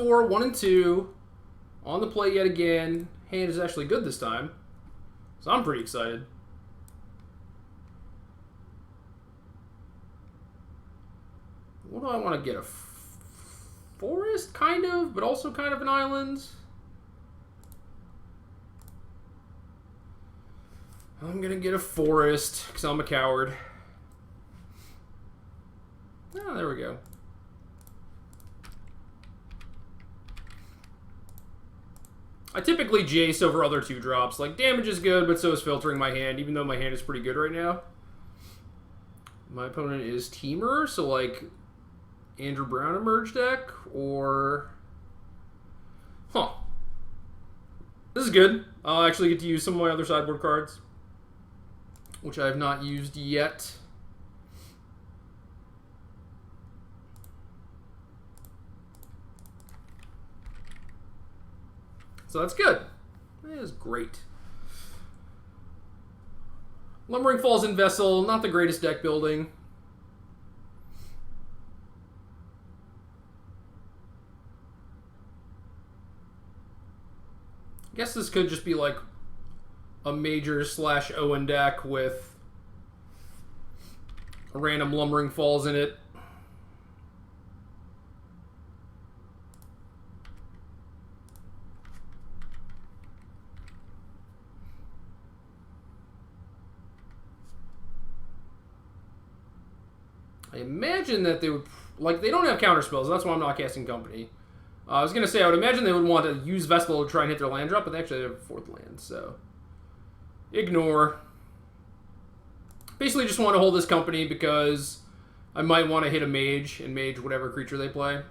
4, 1 and 2. On the plate yet again. Hand is actually good this time. So I'm pretty excited. What do I want to get? A forest, kind of, but also kind of an island. I'm going to get a forest, because I'm a coward. Oh, there we go. I typically jace over other 2-drops. Like, damage is good, but so is filtering my hand, even though my hand is pretty good right now. My opponent is Teamer, so like Andrew Brown emerge deck, or... Huh. This is good. I'll actually get to use some of my other sideboard cards, which I have not used yet. So that's good. That is great. Lumbering Falls and Vessel, not the greatest deck building. I guess this could just be like a major / Owen deck with a random Lumbering Falls in it. I imagine that they would, like, they don't have counter spells, that's why I'm not casting Company. I was going to say, I would imagine they would want to use Vestal to try and hit their land drop, but they actually have a 4th land, so... Ignore. Basically just want to hold this Company because I might want to hit a Mage, and Mage whatever creature they play.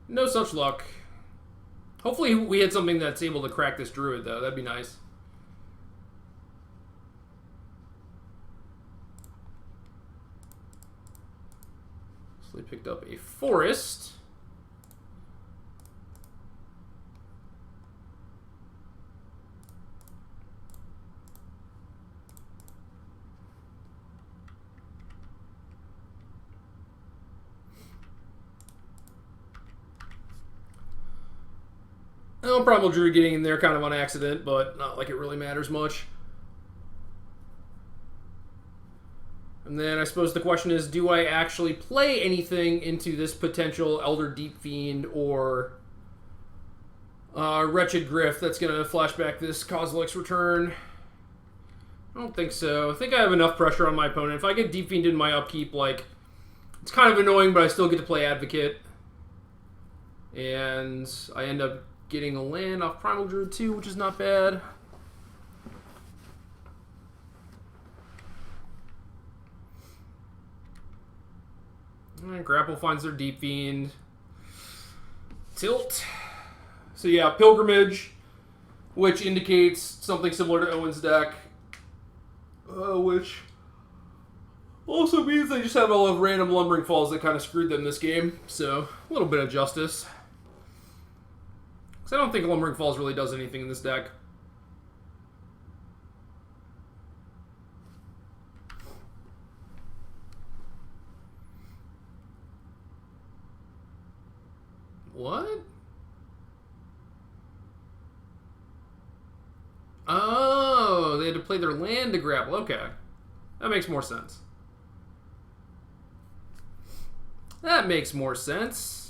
No such luck. Hopefully we hit something that's able to crack this Druid, though. That'd be nice. So they picked up a Forest. Oh, Primal Druid getting in there kind of on accident, but not like it really matters much. And then I suppose the question is, do I actually play anything into this potential Elder Deep Fiend or Wretched Griff that's going to flashback this Kozilek's Return? I don't think so. I think I have enough pressure on my opponent. If I get Deep Fiend in my upkeep, like, it's kind of annoying, but I still get to play Advocate. And I end up getting a land off Primal Druid 2, which is not bad. And Grapple finds their Deep Fiend. Tilt. So yeah, Pilgrimage, which indicates something similar to Owen's deck. Which also means they just have all of random Lumbering Falls that kind of screwed them this game. So, a little bit of justice. Because I don't think Lumbering Falls really does anything in this deck. What? Oh, they had to play their land to grapple. Okay. That makes more sense. That makes more sense.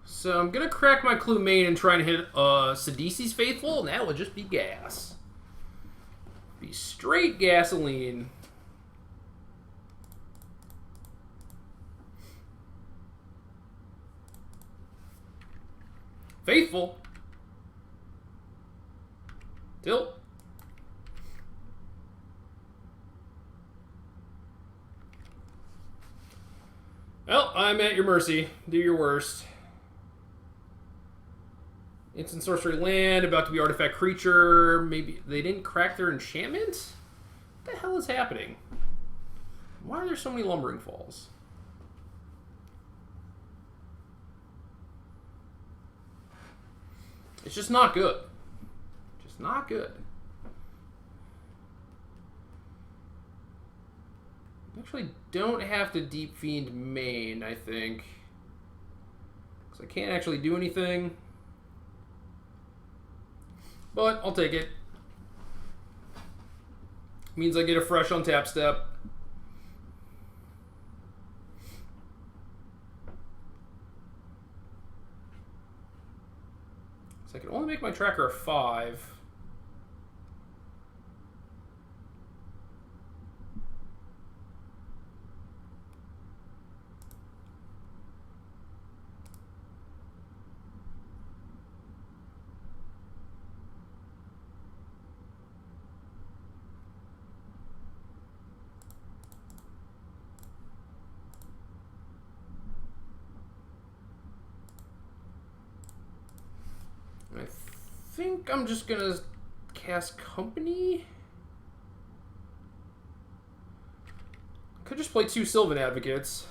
So I'm going to crack my Clue Main and try and hit Sidisi's Faithful, and that would just be gas. Be straight gasoline. Faithful. Tilt. Well, I'm at your mercy. Do your worst. Instant sorcery land, about to be artifact creature. Maybe they didn't crack their enchantment? What the hell is happening? Why are there so many Lumbering Falls? It's just not good. Just not good. Actually don't have to Deep Fiend main, I think. Because I can't actually do anything. But I'll take it. Means I get a fresh on tap step. So I can only make my tracker a 5. I think I'm just gonna cast Company. Could just play 2 Sylvan Advocates.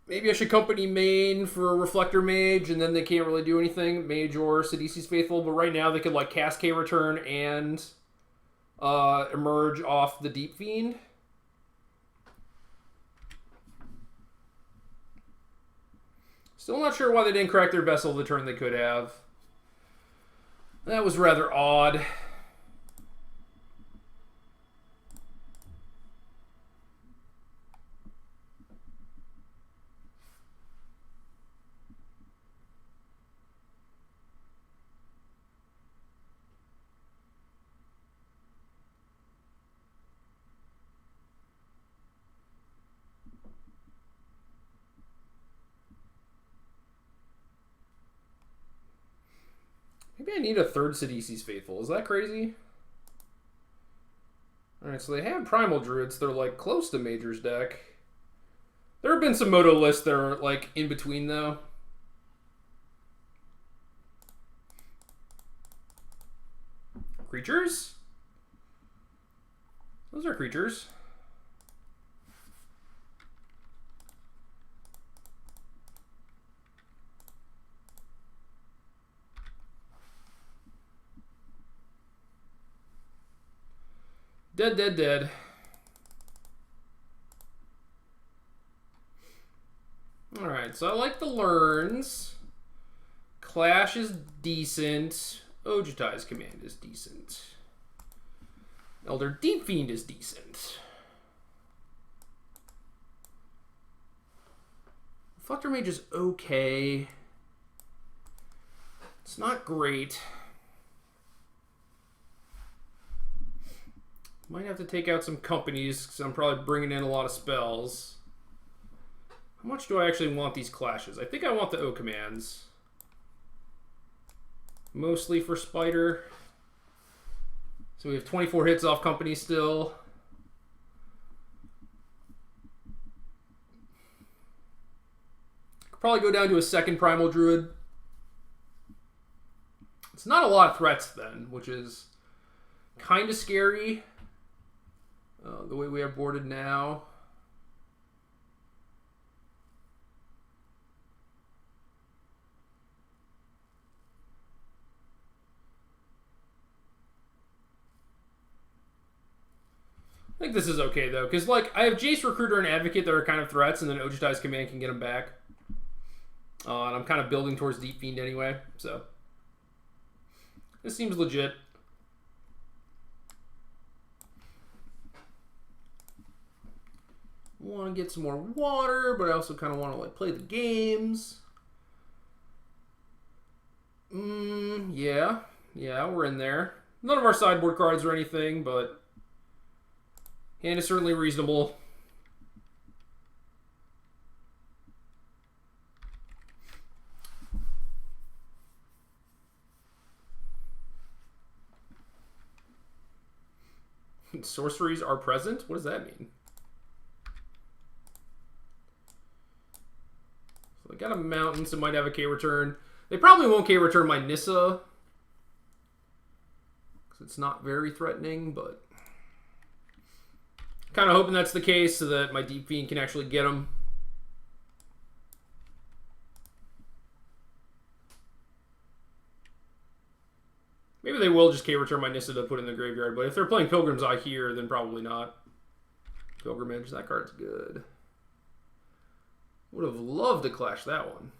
Maybe I should Company main for Reflector Mage, and then they can't really do anything. Mage or Sidisi's Faithful, but right now they could like cast K Return and emerge off the Deep Fiend. Still not sure why they didn't crack their Vessel the turn they could have. That was rather odd. Maybe I need a 3rd Sidisi's Faithful. Is that crazy? Alright, so they have Primal Druids. They're like close to Major's deck. There have been some Moto lists that are like in between though. Creatures? Those are creatures. Dead, dead, dead. Alright, so I like the learns. Clash is decent. Ojutai's Command is decent. Elder Deep Fiend is decent. Reflector Mage is okay. It's not great. Might have to take out some companies because I'm probably bringing in a lot of spells. How much do I actually want these clashes? I think I want the O commands. Mostly for Spider. So we have 24 hits off company still. Could probably go down to a 2nd Primal Druid. It's not a lot of threats then, which is kind of scary. The way we are boarded now. I think this is okay though, because like I have Jace, Recruiter, and Advocate that are kind of threats, and then Ojutai's Command can get them back. And I'm kind of building towards Deep Fiend anyway, so this seems legit. Want to get some more water, but I also kind of want to like play the games. Yeah, we're in there. None of our sideboard cards or anything, but Hand is certainly reasonable. Sorceries are present? What does that mean? So I got a mountain, so might have a K-return. They probably won't K-return my Nissa. Because it's not very threatening, but... kind of hoping that's the case so that my Deep Fiend can actually get them. Maybe they will just K-return my Nissa to put in the graveyard, but if they're playing Pilgrim's Eye here, then probably not. Pilgrimage, that card's good. Would have loved to clash that one.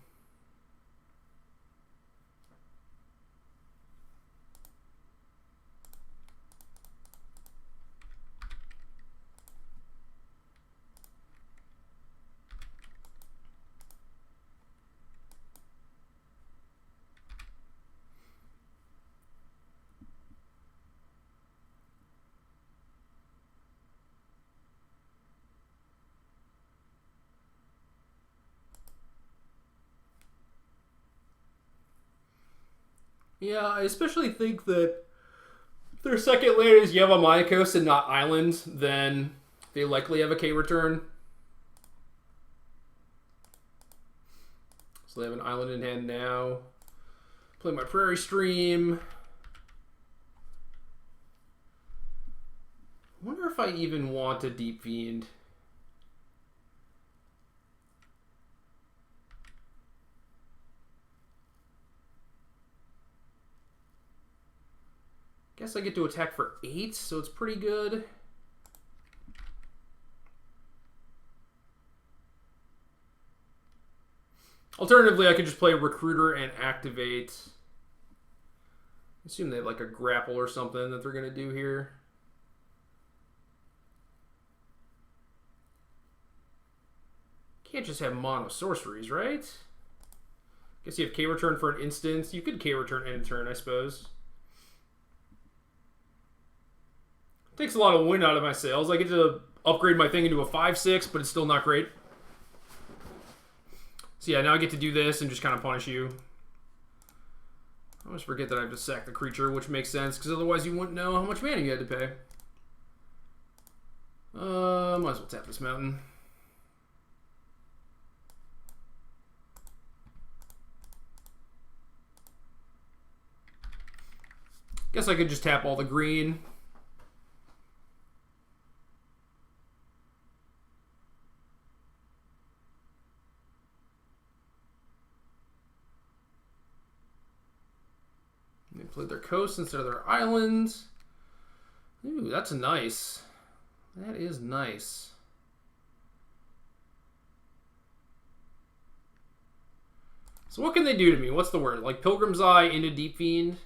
Yeah, I especially think that if their second land is Yavimaya Coast and not Island, then they likely have a K-return. So they have an island in hand now. Play my Prairie Stream. I wonder if I even want a Deep Fiend. Guess I get to attack for 8, so it's pretty good. Alternatively, I could just play Recruiter and activate. I assume they have like a grapple or something that they're going to do here. Can't just have mono sorceries, right? Guess you have K-return for an instance. You could K-return end turn, I suppose. Takes a lot of wind out of my sails. I get to upgrade my thing into a 5/6, but it's still not great. So yeah, now I get to do this and just kind of punish you. I always forget that I have to sack the creature, which makes sense, because otherwise you wouldn't know how much mana you had to pay. Might as well tap this mountain. Guess I could just tap all the green. They played their coast instead of their islands. Ooh, that's nice. That is nice. So what can they do to me? What's the word? Like Pilgrim's Eye into Deep Fiend?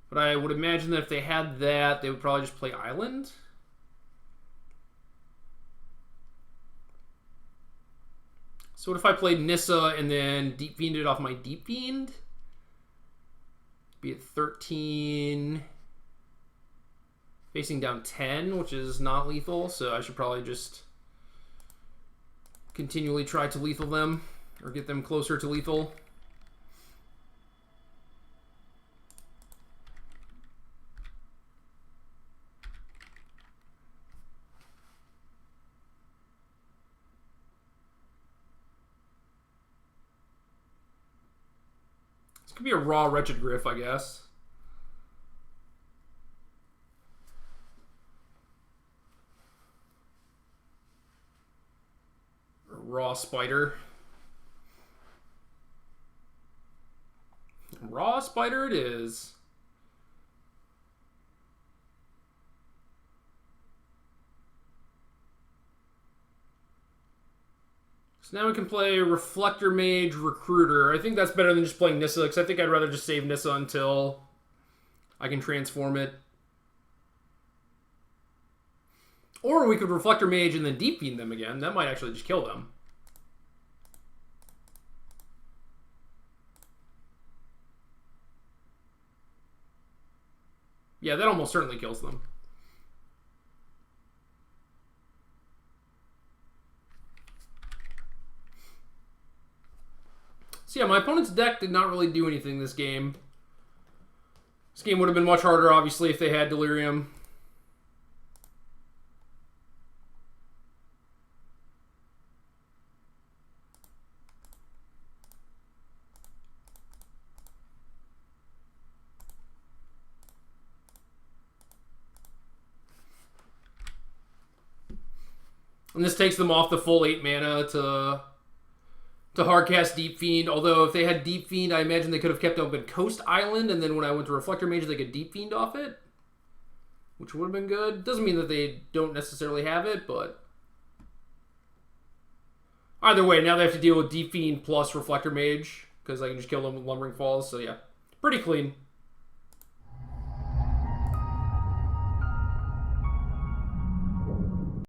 But I would imagine that if they had that, they would probably just play Island. So what if I played Nissa and then Deep Fiended off my Deep Fiend? Be at 13. Facing down 10, which is not lethal, so I should probably just continually try to lethal them, or get them closer to lethal. This could be a raw Wretched Griff, I guess. Raw Spider. Raw Spider it is. So now we can play Reflector Mage, Recruiter. I think that's better than just playing Nissa, because I think I'd rather just save Nissa until I can transform it. Or we could Reflector Mage and then Deep Fiend them again. That might actually just kill them. Yeah, that almost certainly kills them. So yeah, my opponent's deck did not really do anything this game. This game would have been much harder, obviously, if they had Delirium. And this takes them off the full 8 mana to hardcast Deep Fiend. Although if they had Deep Fiend, I imagine they could have kept open Coast Island, and then when I went to Reflector Mage, they could Deep Fiend off it, which would have been good. Doesn't mean that they don't necessarily have it, but either way, now they have to deal with Deep Fiend plus Reflector Mage because I can just kill them with Lumbering Falls. So yeah, pretty clean.